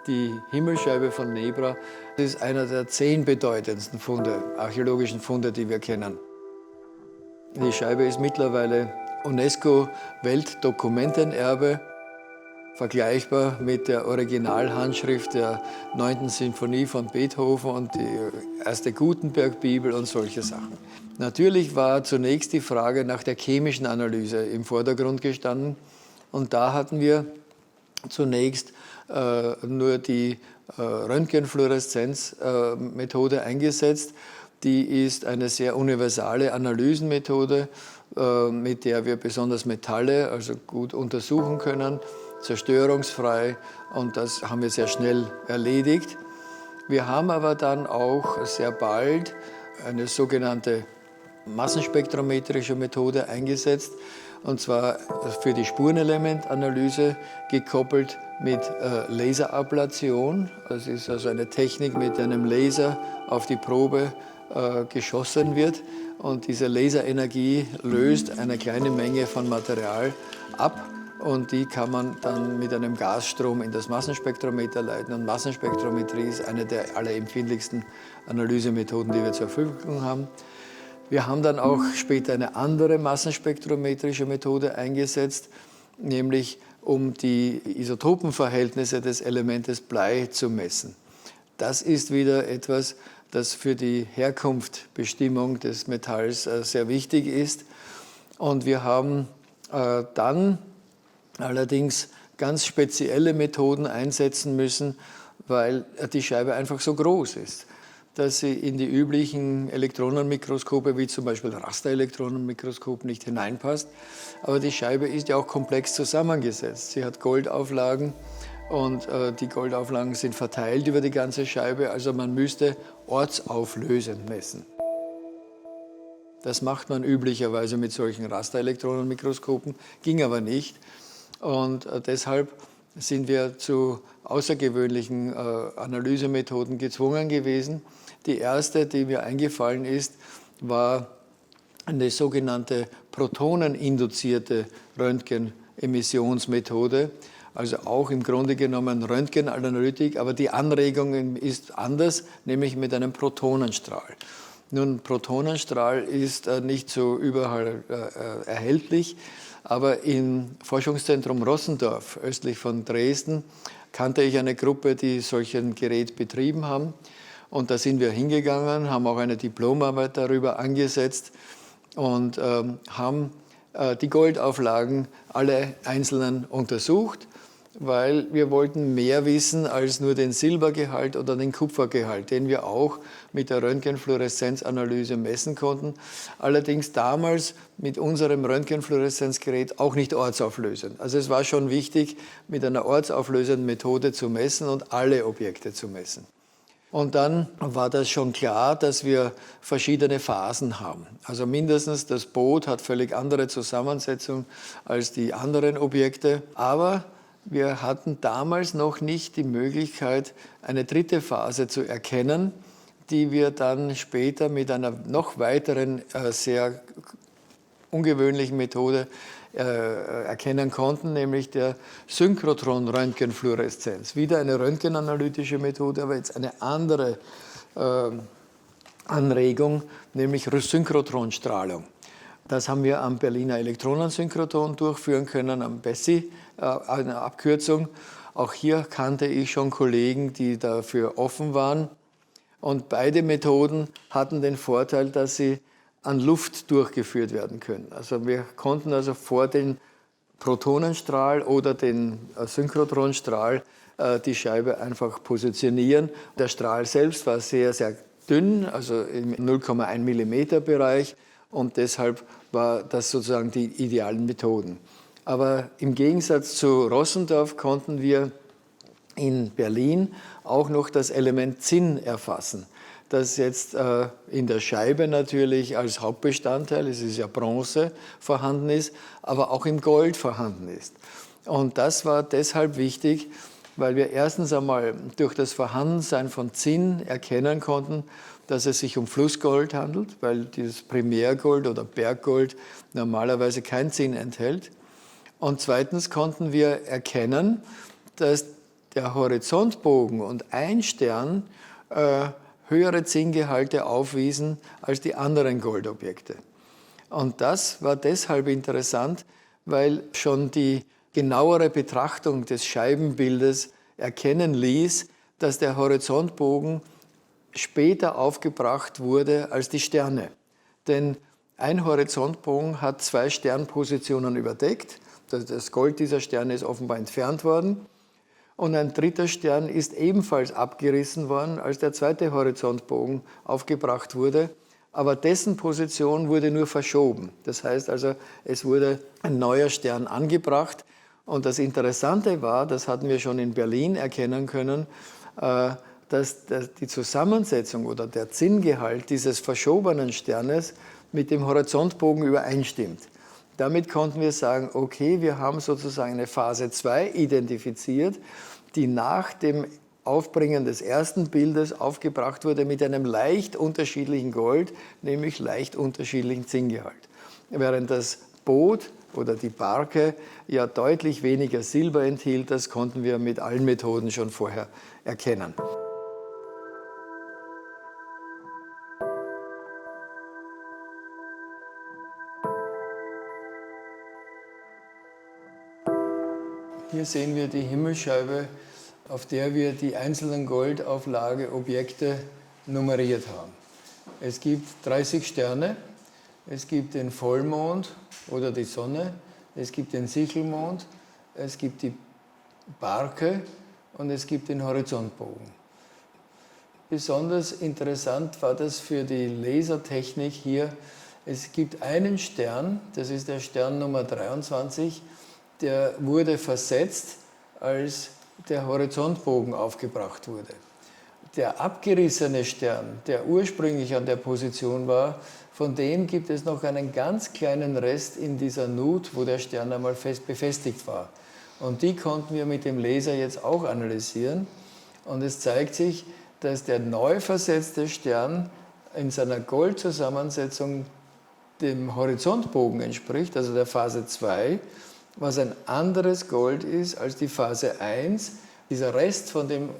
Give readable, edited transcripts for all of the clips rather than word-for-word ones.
Die Himmelsscheibe von Nebra ist einer der 10 bedeutendsten archäologischen Funde, die wir kennen. Die Scheibe ist mittlerweile UNESCO-Weltdokumentenerbe, vergleichbar mit der Originalhandschrift der 9. Sinfonie von Beethoven und die erste Gutenberg-Bibel und solche Sachen. Natürlich war zunächst die Frage nach der chemischen Analyse im Vordergrund gestanden. Und da hatten wir zunächst nur die Röntgenfluoreszenzmethode eingesetzt. Die ist eine sehr universale Analysenmethode, mit der wir besonders Metalle also gut untersuchen können, zerstörungsfrei, und das haben wir sehr schnell erledigt. Wir haben aber dann auch sehr bald eine sogenannte massenspektrometrische Methode eingesetzt, und zwar für die Spurenelementanalyse gekoppelt mit Laserablation. Das ist also eine Technik, mit der einem Laser auf die Probe geschossen wird, und diese Laserenergie löst eine kleine Menge von Material ab, und die kann man dann mit einem Gasstrom in das Massenspektrometer leiten. Und Massenspektrometrie ist eine der allerempfindlichsten Analysemethoden, die wir zur Verfügung haben. Wir haben dann auch später eine andere massenspektrometrische Methode eingesetzt, nämlich um die Isotopenverhältnisse des Elementes Blei zu messen. Das ist wieder etwas, das für die Herkunftbestimmung des Metalls sehr wichtig ist. Und wir haben dann allerdings ganz spezielle Methoden einsetzen müssen, weil die Scheibe einfach so groß ist, dass sie in die üblichen Elektronenmikroskope, wie zum Beispiel Rasterelektronenmikroskop, nicht hineinpasst. Aber die Scheibe ist ja auch komplex zusammengesetzt. Sie hat Goldauflagen, und die Goldauflagen sind verteilt über die ganze Scheibe. Also man müsste ortsauflösend messen. Das macht man üblicherweise mit solchen Rasterelektronenmikroskopen, ging aber nicht. Und deshalb sind wir zu außergewöhnlichen Analysemethoden gezwungen gewesen. Die erste, die mir eingefallen ist, war eine sogenannte protoneninduzierte Röntgenemissionsmethode. Also auch im Grunde genommen Röntgenanalytik, aber die Anregung ist anders, nämlich mit einem Protonenstrahl. Nun, Protonenstrahl ist nicht so überall erhältlich, aber im Forschungszentrum Rossendorf, östlich von Dresden, kannte ich eine Gruppe, die solch ein Gerät betrieben haben. Und da sind wir hingegangen, haben auch eine Diplomarbeit darüber angesetzt und haben die Goldauflagen alle einzelnen untersucht, weil wir wollten mehr wissen als nur den Silbergehalt oder den Kupfergehalt, den wir auch mit der Röntgenfluoreszenzanalyse messen konnten. Allerdings damals mit unserem Röntgenfluoreszenzgerät auch nicht ortsauflösend. Also es war schon wichtig, mit einer ortsauflösenden Methode zu messen und alle Objekte zu messen. Und dann war das schon klar, dass wir verschiedene Phasen haben. Also mindestens das Boot hat völlig andere Zusammensetzung als die anderen Objekte. Aber wir hatten damals noch nicht die Möglichkeit, eine dritte Phase zu erkennen, die wir dann später mit einer noch weiteren, sehr ungewöhnlichen Methode erkennen konnten, nämlich der Synchrotron-Röntgenfluoreszenz. Wieder eine röntgenanalytische Methode, aber jetzt eine andere Anregung, nämlich Synchrotronstrahlung. Das haben wir am Berliner Elektronensynchrotron durchführen können, am BESSY, eine Abkürzung. Auch hier kannte ich schon Kollegen, die dafür offen waren. Und beide Methoden hatten den Vorteil, dass sie an Luft durchgeführt werden können. Also wir konnten also vor den Protonenstrahl oder den Synchrotronstrahl die Scheibe einfach positionieren. Der Strahl selbst war sehr, sehr dünn, also im 0,1 mm Bereich, und deshalb war das sozusagen die idealen Methoden. Aber im Gegensatz zu Rossendorf konnten wir in Berlin auch noch das Element Zinn erfassen, das jetzt in der Scheibe natürlich als Hauptbestandteil, es ist ja Bronze, vorhanden ist, aber auch im Gold vorhanden ist. Und das war deshalb wichtig, weil wir erstens einmal durch das Vorhandensein von Zinn erkennen konnten, dass es sich um Flussgold handelt, weil dieses Primärgold oder Berggold normalerweise kein Zinn enthält. Und zweitens konnten wir erkennen, dass der Horizontbogen und ein Stern höhere Zinngehalte aufwiesen als die anderen Goldobjekte. Und das war deshalb interessant, weil schon die genauere Betrachtung des Scheibenbildes erkennen ließ, dass der Horizontbogen später aufgebracht wurde als die Sterne. Denn ein Horizontbogen hat 2 Sternpositionen überdeckt. Das Gold dieser Sterne ist offenbar entfernt worden. Und ein dritter Stern ist ebenfalls abgerissen worden, als der zweite Horizontbogen aufgebracht wurde. Aber dessen Position wurde nur verschoben. Das heißt also, es wurde ein neuer Stern angebracht. Und das Interessante war, das hatten wir schon in Berlin erkennen können, dass die Zusammensetzung oder der Zinngehalt dieses verschobenen Sternes mit dem Horizontbogen übereinstimmt. Damit konnten wir sagen, okay, wir haben sozusagen eine Phase 2 identifiziert, die nach dem Aufbringen des ersten Bildes aufgebracht wurde mit einem leicht unterschiedlichen Gold, nämlich leicht unterschiedlichen Zinngehalt. Während das Boot oder die Barke ja deutlich weniger Silber enthielt, das konnten wir mit allen Methoden schon vorher erkennen. Hier sehen wir die Himmelsscheibe, auf der wir die einzelnen Goldauflageobjekte nummeriert haben. Es gibt 30 Sterne, es gibt den Vollmond oder die Sonne, es gibt den Sichelmond, es gibt die Barke und es gibt den Horizontbogen. Besonders interessant war das für die Lasertechnik hier. Es gibt einen Stern, das ist der Stern Nummer 23, der wurde versetzt, als der Horizontbogen aufgebracht wurde. Der abgerissene Stern, der ursprünglich an der Position war, von dem gibt es noch einen ganz kleinen Rest in dieser Nut, wo der Stern einmal fest befestigt war. Und die konnten wir mit dem Laser jetzt auch analysieren. Und es zeigt sich, dass der neu versetzte Stern in seiner Goldzusammensetzung dem Horizontbogen entspricht, also der Phase 2, was ein anderes Gold ist als die Phase 1. Dieser Rest von dem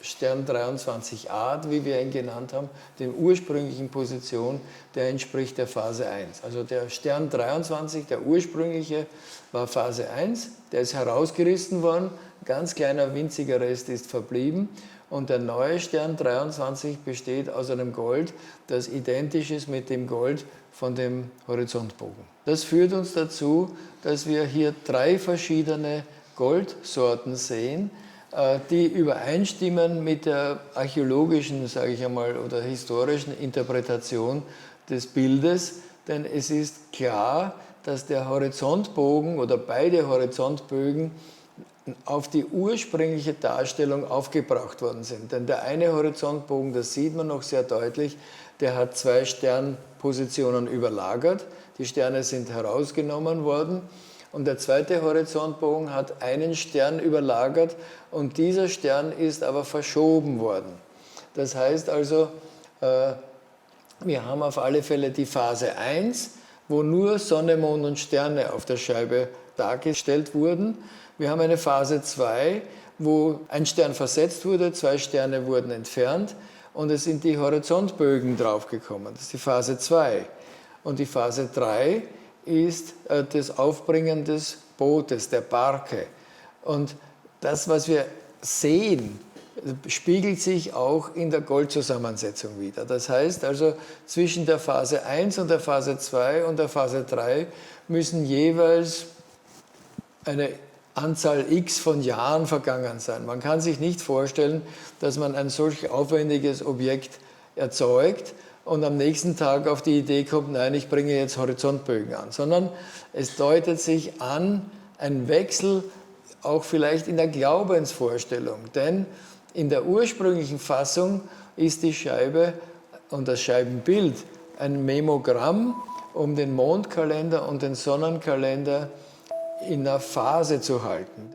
Stern 23a, wie wir ihn genannt haben, dem ursprünglichen Position, der entspricht der Phase 1. Also der Stern 23, der ursprüngliche, war Phase 1, der ist herausgerissen worden, ganz kleiner winziger Rest ist verblieben und der neue Stern 23 besteht aus einem Gold, das identisch ist mit dem Gold von dem Horizontbogen. Das führt uns dazu, dass wir hier 3 verschiedene Goldsorten sehen, die übereinstimmen mit der archäologischen, sage ich einmal, oder historischen Interpretation des Bildes, denn es ist klar, dass der Horizontbogen oder beide Horizontbögen auf die ursprüngliche Darstellung aufgebracht worden sind. Denn der eine Horizontbogen, das sieht man noch sehr deutlich, der hat 2 Sternpositionen überlagert. Die Sterne sind herausgenommen worden. Und der zweite Horizontbogen hat einen Stern überlagert und dieser Stern ist aber verschoben worden. Das heißt also, wir haben auf alle Fälle die Phase 1, wo nur Sonne, Mond und Sterne auf der Scheibe dargestellt wurden. Wir haben eine Phase 2, wo ein Stern versetzt wurde, 2 Sterne wurden entfernt und es sind die Horizontbögen draufgekommen. Das ist die Phase 2. Und die Phase 3 ist das Aufbringen des Bootes, der Barke. Und das, was wir sehen, spiegelt sich auch in der Goldzusammensetzung wider. Das heißt also, zwischen der Phase 1 und der Phase 2 und der Phase 3 müssen jeweils eine Anzahl X von Jahren vergangen sein. Man kann sich nicht vorstellen, dass man ein solch aufwendiges Objekt erzeugt und am nächsten Tag auf die Idee kommt, nein, ich bringe jetzt Horizontbögen an, sondern es deutet sich an, ein Wechsel auch vielleicht in der Glaubensvorstellung, denn in der ursprünglichen Fassung ist die Scheibe und das Scheibenbild ein Memogramm, um den Mondkalender und den Sonnenkalender in einer Phase zu halten.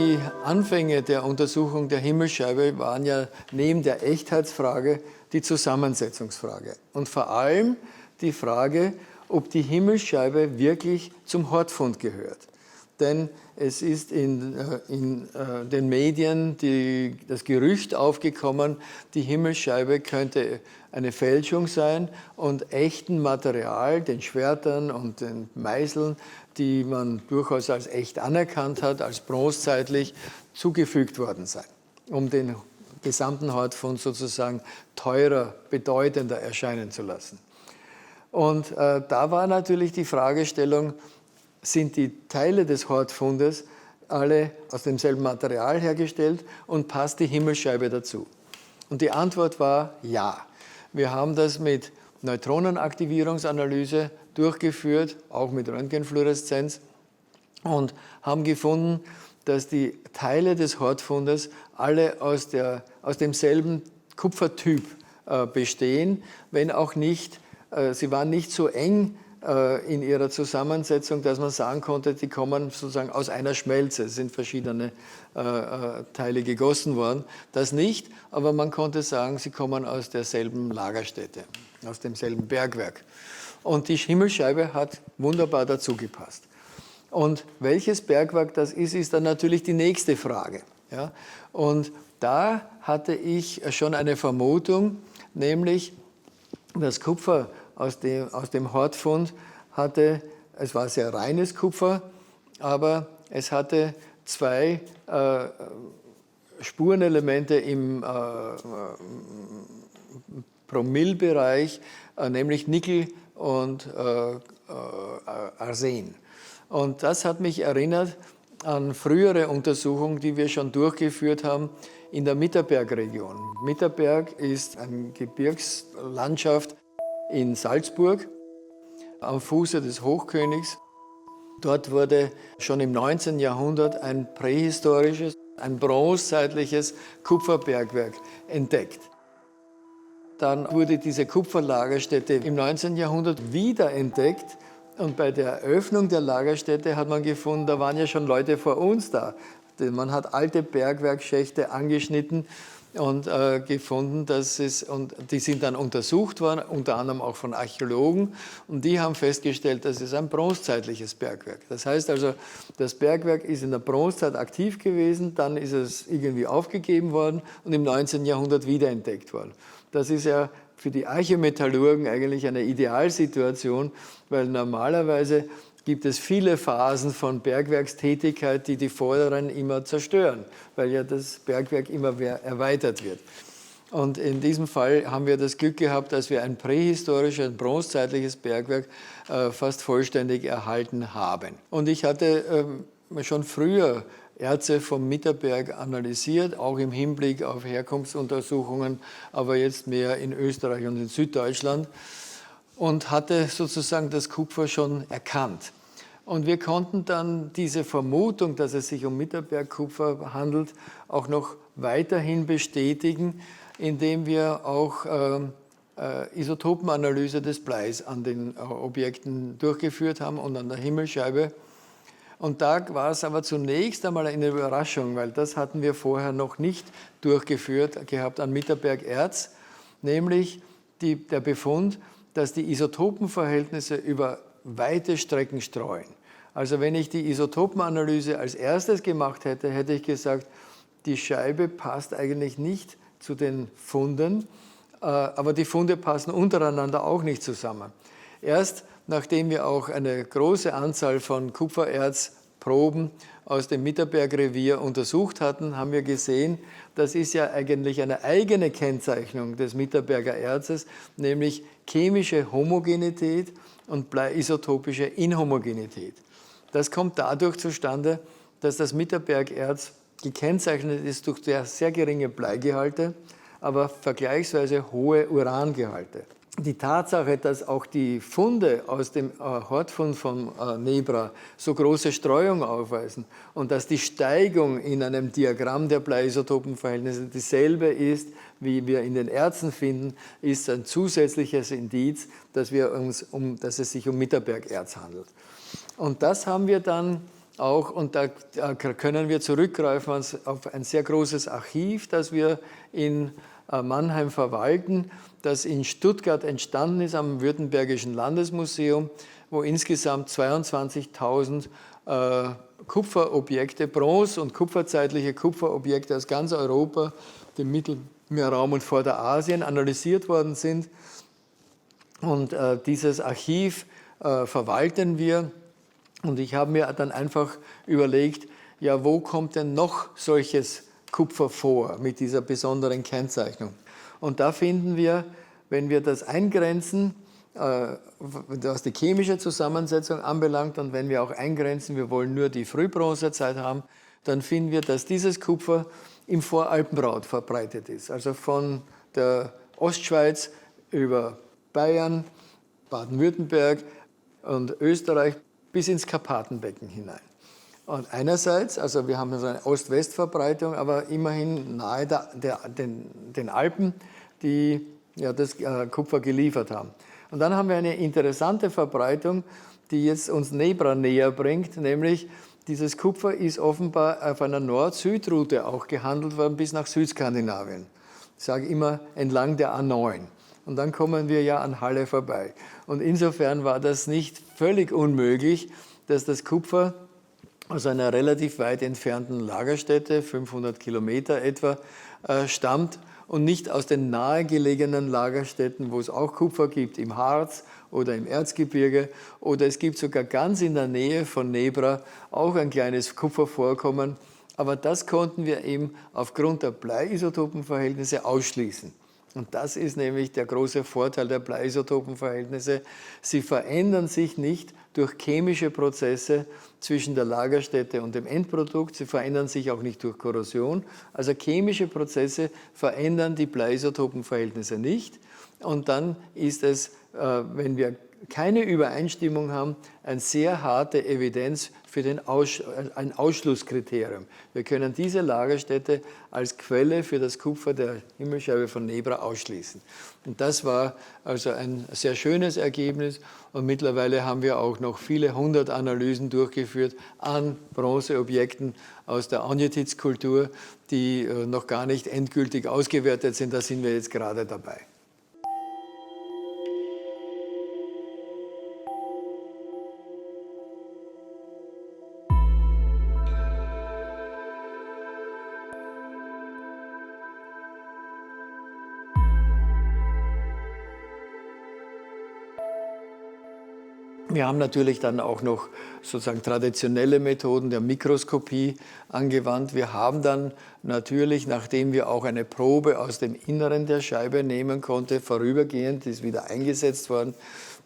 Die Anfänge der Untersuchung der Himmelsscheibe waren ja neben der Echtheitsfrage die Zusammensetzungsfrage und vor allem die Frage, ob die Himmelsscheibe wirklich zum Hortfund gehört. Denn es ist in den Medien das Gerücht aufgekommen, die Himmelsscheibe könnte eine Fälschung sein und echten Material, den Schwertern und den Meißeln, die man durchaus als echt anerkannt hat, als bronzezeitlich, zugefügt worden sein, um den gesamten Hortfund sozusagen teurer, bedeutender erscheinen zu lassen. Und da war natürlich die Fragestellung, sind die Teile des Hortfundes alle aus demselben Material hergestellt und passt die Himmelsscheibe dazu? Und die Antwort war ja. Wir haben das mit Neutronenaktivierungsanalyse durchgeführt, auch mit Röntgenfluoreszenz, und haben gefunden, dass die Teile des Hortfundes alle aus demselben Kupfertyp bestehen, wenn auch nicht, sie waren nicht so eng in ihrer Zusammensetzung, dass man sagen konnte, die kommen sozusagen aus einer Schmelze. Es sind verschiedene Teile gegossen worden. Das nicht, aber man konnte sagen, sie kommen aus derselben Lagerstätte, aus demselben Bergwerk. Und die Himmelsscheibe hat wunderbar dazu gepasst. Und welches Bergwerk das ist dann natürlich die nächste Frage. Ja? Und da hatte ich schon eine Vermutung, nämlich das Kupfer aus dem Hortfund hatte, es war sehr reines Kupfer, aber es hatte zwei Spurenelemente im Promillbereich, nämlich Nickel und Arsen. Und das hat mich erinnert an frühere Untersuchungen, die wir schon durchgeführt haben in der Mitterbergregion. Mitterberg ist eine Gebirgslandschaft in Salzburg am Fuße des Hochkönigs. Dort wurde schon im 19. Jahrhundert ein prähistorisches, ein bronzezeitliches Kupferbergwerk entdeckt. Dann wurde diese Kupferlagerstätte im 19. Jahrhundert wiederentdeckt und bei der Eröffnung der Lagerstätte hat man gefunden, da waren ja schon Leute vor uns da. Man hat alte Bergwerkschächte angeschnitten und gefunden, und die sind dann untersucht worden, unter anderem auch von Archäologen, und die haben festgestellt, das ist ein bronzezeitliches Bergwerk. Das heißt also, das Bergwerk ist in der Bronzezeit aktiv gewesen, dann ist es irgendwie aufgegeben worden und im 19. Jahrhundert wiederentdeckt worden. Das ist ja für die Archäometallurgen eigentlich eine Idealsituation, weil normalerweise gibt es viele Phasen von Bergwerkstätigkeit, die vorderen immer zerstören, weil ja das Bergwerk immer mehr erweitert wird. Und in diesem Fall haben wir das Glück gehabt, dass wir ein prähistorisches, ein bronzezeitliches Bergwerk fast vollständig erhalten haben. Und ich hatte schon früher Erze vom Mitterberg analysiert, auch im Hinblick auf Herkunftsuntersuchungen, aber jetzt mehr in Österreich und in Süddeutschland, und hatte sozusagen das Kupfer schon erkannt. Und wir konnten dann diese Vermutung, dass es sich um Mitterbergkupfer handelt, auch noch weiterhin bestätigen, indem wir auch Isotopenanalyse des Bleis an den Objekten durchgeführt haben und an der Himmelsscheibe. Und da war es aber zunächst einmal eine Überraschung, weil das hatten wir vorher noch nicht durchgeführt gehabt an Mitterbergerz, nämlich der Befund, dass die Isotopenverhältnisse über weite Strecken streuen. Also wenn ich die Isotopenanalyse als erstes gemacht hätte, hätte ich gesagt, die Scheibe passt eigentlich nicht zu den Funden, aber die Funde passen untereinander auch nicht zusammen. Erst nachdem wir auch eine große Anzahl von Kupfererzproben aus dem Mitterbergrevier untersucht hatten, haben wir gesehen, das ist ja eigentlich eine eigene Kennzeichnung des Mitterberger Erzes, nämlich chemische Homogenität und bleiisotopische Inhomogenität. Das kommt dadurch zustande, dass das Mitterbergerz gekennzeichnet ist durch sehr geringe Bleigehalte, aber vergleichsweise hohe Urangehalte. Die Tatsache, dass auch die Funde aus dem Hortfund von Nebra so große Streuung aufweisen und dass die Steigung in einem Diagramm der Bleiisotopenverhältnisse dieselbe ist, wie wir in den Erzen finden, ist ein zusätzliches Indiz, dass es sich um Mitterbergerz handelt. Und das haben wir dann auch, und da können wir zurückgreifen auf ein sehr großes Archiv, das wir in Mannheim verwalten, das in Stuttgart entstanden ist am Württembergischen Landesmuseum, wo insgesamt 22.000 Kupferobjekte, Bronze- und kupferzeitliche Kupferobjekte aus ganz Europa, dem Mittelmeerraum und Vorderasien analysiert worden sind. Und dieses Archiv verwalten wir. Und ich habe mir dann einfach überlegt, ja, wo kommt denn noch solches Kupfer vor mit dieser besonderen Kennzeichnung? Und da finden wir, wenn wir das eingrenzen, was die chemische Zusammensetzung anbelangt, und wenn wir auch eingrenzen, wir wollen nur die Frühbronzezeit haben, dann finden wir, dass dieses Kupfer im Voralpenraum verbreitet ist. Also von der Ostschweiz über Bayern, Baden-Württemberg und Österreich bis ins Karpatenbecken hinein. Und einerseits, also wir haben so eine Ost-West-Verbreitung, aber immerhin nahe den Alpen, die ja das Kupfer geliefert haben. Und dann haben wir eine interessante Verbreitung, die jetzt uns Nebra näher bringt, nämlich dieses Kupfer ist offenbar auf einer Nord-Süd-Route auch gehandelt worden bis nach Südskandinavien. Ich sage immer entlang der A9. Und dann kommen wir ja an Halle vorbei. Und insofern war das nicht völlig unmöglich, dass das Kupfer aus einer relativ weit entfernten Lagerstätte, 500 Kilometer etwa, stammt und nicht aus den nahegelegenen Lagerstätten, wo es auch Kupfer gibt, im Harz oder im Erzgebirge. Oder es gibt sogar ganz in der Nähe von Nebra auch ein kleines Kupfervorkommen. Aber das konnten wir eben aufgrund der Bleiisotopenverhältnisse ausschließen. Und das ist nämlich der große Vorteil der Bleiisotopenverhältnisse. Sie verändern sich nicht durch chemische Prozesse zwischen der Lagerstätte und dem Endprodukt. Sie verändern sich auch nicht durch Korrosion. Also chemische Prozesse verändern die Bleiisotopenverhältnisse nicht. Und dann ist es, wenn wir keine Übereinstimmung haben, eine sehr harte Evidenz für ein Ausschlusskriterium. Wir können diese Lagerstätte als Quelle für das Kupfer der Himmelscheibe von Nebra ausschließen. Und das war also ein sehr schönes Ergebnis. Und mittlerweile haben wir auch noch viele 100 Analysen durchgeführt an Bronzeobjekten aus der Anjetitz-Kultur, die noch gar nicht endgültig ausgewertet sind. Da sind wir jetzt gerade dabei. Wir haben natürlich dann auch noch sozusagen traditionelle Methoden der Mikroskopie angewandt. Wir haben dann natürlich, nachdem wir auch eine Probe aus dem Inneren der Scheibe nehmen konnten, vorübergehend, die ist wieder eingesetzt worden,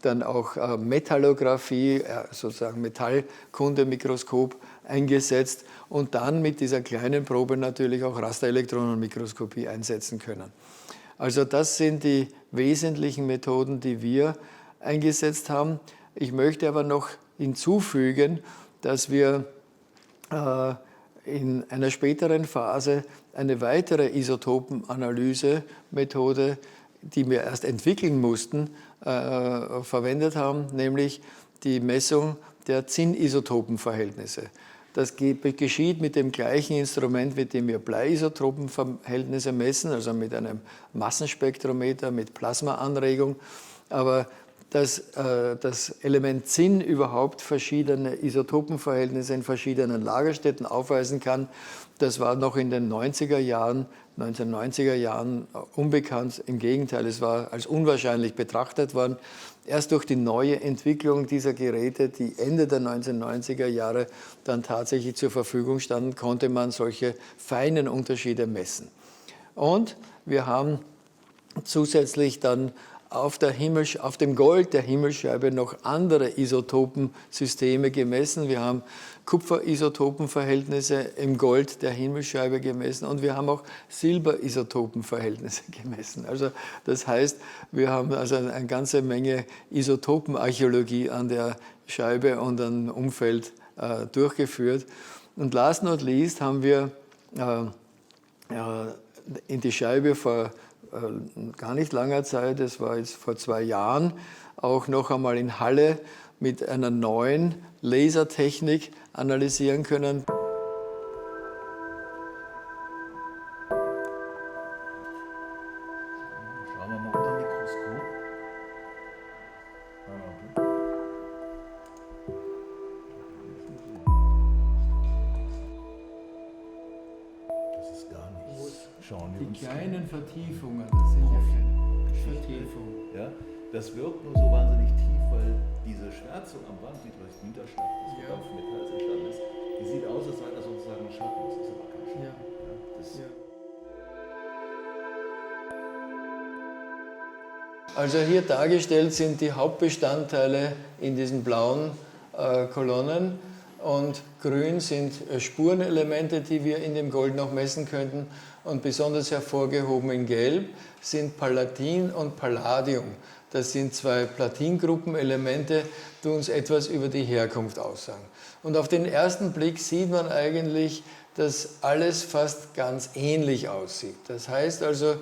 dann auch Metallographie, sozusagen Metallkundemikroskop eingesetzt und dann mit dieser kleinen Probe natürlich auch Rasterelektronenmikroskopie einsetzen können. Also das sind die wesentlichen Methoden, die wir eingesetzt haben. Ich möchte aber noch hinzufügen, dass wir in einer späteren Phase eine weitere Isotopenanalyse-Methode, die wir erst entwickeln mussten, verwendet haben, nämlich die Messung der Zinn-Isotopenverhältnisse. Das geschieht mit dem gleichen Instrument, mit dem wir Bleiisotopenverhältnisse messen, also mit einem Massenspektrometer, mit Plasmaanregung. Aber dass das Element Zinn überhaupt verschiedene Isotopenverhältnisse in verschiedenen Lagerstätten aufweisen kann, das war noch in den 1990er Jahren unbekannt. Im Gegenteil, es war als unwahrscheinlich betrachtet worden. Erst durch die neue Entwicklung dieser Geräte, die Ende der 1990er Jahre dann tatsächlich zur Verfügung standen, konnte man solche feinen Unterschiede messen. Und wir haben zusätzlich dann auf dem Gold der Himmelscheibe noch andere Isotopensysteme gemessen. Wir haben Kupferisotopenverhältnisse im Gold der Himmelscheibe gemessen und wir haben auch Silberisotopenverhältnisse gemessen. Also das heißt, wir haben also eine ganze Menge Isotopenarchäologie an der Scheibe und am Umfeld durchgeführt. Und last not least haben wir in die Scheibe vor gar nicht langer Zeit, das war jetzt vor 2 Jahren, auch noch einmal in Halle mit einer neuen Lasertechnik analysieren können. Schauen wir mal unter dem Mikroskop. Das ist gar nichts. Schauen wir uns kleinen Vertiefungen, das sind ja keine Vertiefungen. Ja, das wirkt nur so wahnsinnig tief, weil diese Schwärzung am Rand, die durch den Niederschlag des Metalls entstanden ist, die sieht aus, als sei das sozusagen ein Schatten. Das ist aber kein Schatten. Ja. Ja, das Also hier dargestellt sind die Hauptbestandteile in diesen blauen Kolonnen und grün sind Spurenelemente, die wir in dem Gold noch messen könnten, und besonders hervorgehoben in Gelb sind Palatin und Palladium. Das sind zwei Platingruppenelemente, die uns etwas über die Herkunft aussagen. Und auf den ersten Blick sieht man eigentlich, dass alles fast ganz ähnlich aussieht. Das heißt also,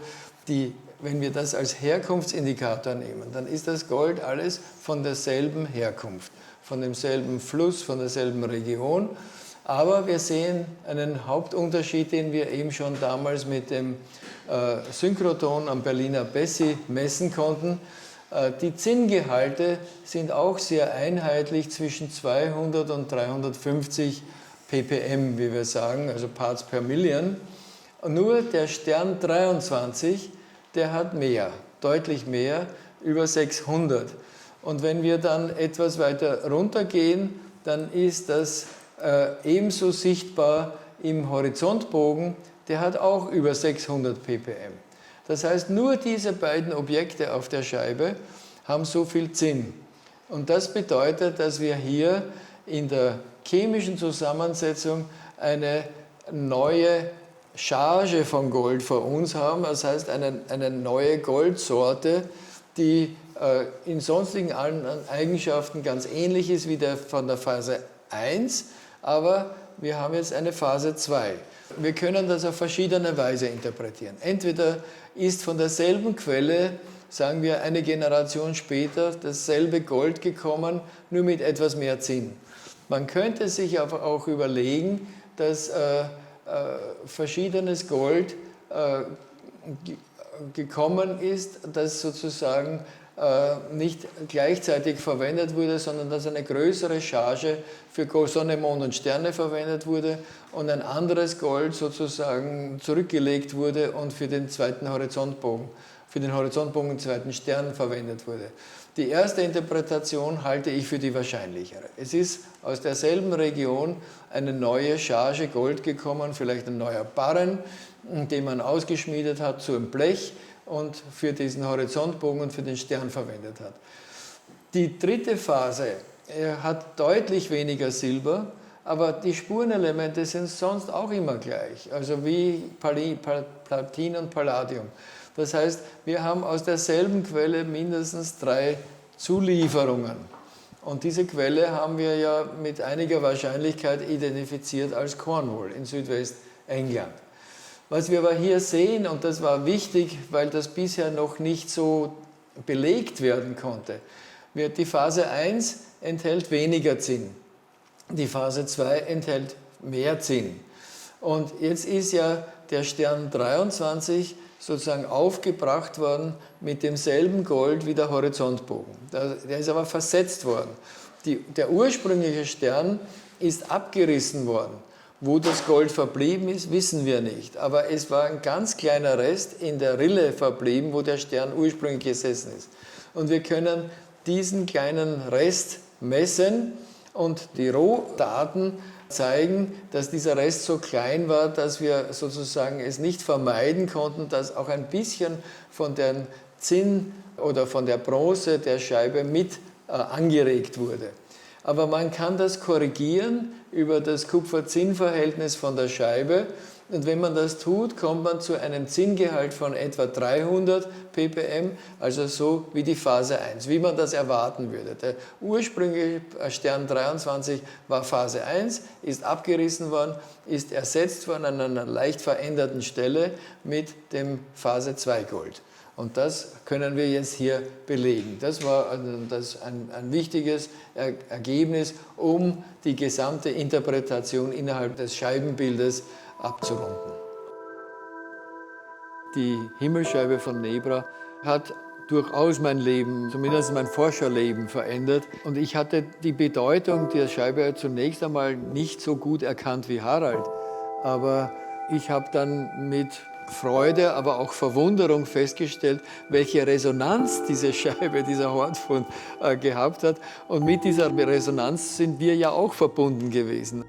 wenn wir das als Herkunftsindikator nehmen, dann ist das Gold alles von derselben Herkunft, von demselben Fluss, von derselben Region. Aber wir sehen einen Hauptunterschied, den wir eben schon damals mit dem Synchrotron am Berliner Bessi messen konnten. Die Zinngehalte sind auch sehr einheitlich zwischen 200 und 350 ppm, wie wir sagen, also Parts per Million. Und nur der Stern 23, der hat mehr, deutlich mehr, über 600. Und wenn wir dann etwas weiter runtergehen, dann ist das ebenso sichtbar im Horizontbogen, der hat auch über 600 ppm. Das heißt, nur diese beiden Objekte auf der Scheibe haben so viel Zinn. Und das bedeutet, dass wir hier in der chemischen Zusammensetzung eine neue Charge von Gold vor uns haben, das heißt eine neue Goldsorte, die in sonstigen anderen Eigenschaften ganz ähnlich ist wie der von der Phase 1, aber wir haben jetzt eine Phase 2. Wir können das auf verschiedene Weise interpretieren. Entweder ist von derselben Quelle, sagen wir eine Generation später, dasselbe Gold gekommen, nur mit etwas mehr Zinn. Man könnte sich aber auch überlegen, dass verschiedenes Gold gekommen ist, das sozusagen nicht gleichzeitig verwendet wurde, sondern dass eine größere Charge für Sonne, Mond und Sterne verwendet wurde und ein anderes Gold sozusagen zurückgelegt wurde und für den zweiten Horizontbogen, für den Horizontbogen im zweiten Stern verwendet wurde. Die erste Interpretation halte ich für die wahrscheinlichere. Es ist aus derselben Region eine neue Charge Gold gekommen, vielleicht ein neuer Barren, den man ausgeschmiedet hat zu einem Blech und für diesen Horizontbogen und für den Stern verwendet hat. Die dritte Phase hat deutlich weniger Silber, aber die Spurenelemente sind sonst auch immer gleich, also wie Platin und Palladium. Das heißt, wir haben aus derselben Quelle mindestens 3 Zulieferungen. Und diese Quelle haben wir ja mit einiger Wahrscheinlichkeit identifiziert als Cornwall in Südwestengland. Was wir aber hier sehen, und das war wichtig, weil das bisher noch nicht so belegt werden konnte, die Phase 1 enthält weniger Zinn, die Phase 2 enthält mehr Zinn. Und jetzt ist ja der Stern 23 sozusagen aufgebracht worden mit demselben Gold wie der Horizontbogen. Der ist aber versetzt worden. Der ursprüngliche Stern ist abgerissen worden. Wo das Gold verblieben ist, wissen wir nicht. Aber es war ein ganz kleiner Rest in der Rille verblieben, wo der Stern ursprünglich gesessen ist. Und wir können diesen kleinen Rest messen und die Rohdaten zeigen, dass dieser Rest so klein war, dass wir sozusagen es nicht vermeiden konnten, dass auch ein bisschen von dem Zinn oder von der Bronze der Scheibe mit angeregt wurde. Aber man kann das korrigieren über das Kupfer-Zinn-Verhältnis von der Scheibe. Und wenn man das tut, kommt man zu einem Zinngehalt von etwa 300 ppm, also so wie die Phase 1, wie man das erwarten würde. Der ursprüngliche Stern 23 war Phase 1, ist abgerissen worden, ist ersetzt worden an einer leicht veränderten Stelle mit dem Phase 2 Gold. Und das können wir jetzt hier belegen. Das war ein wichtiges Ergebnis, um die gesamte Interpretation innerhalb des Scheibenbildes abzurunden. Die Himmelsscheibe von Nebra hat durchaus mein Leben, zumindest mein Forscherleben, verändert. Und ich hatte die Bedeutung der Scheibe zunächst einmal nicht so gut erkannt wie Harald. Aber ich habe dann mit Freude, aber auch Verwunderung festgestellt, welche Resonanz diese Scheibe, dieser Hornfund gehabt hat. Und mit dieser Resonanz sind wir ja auch verbunden gewesen.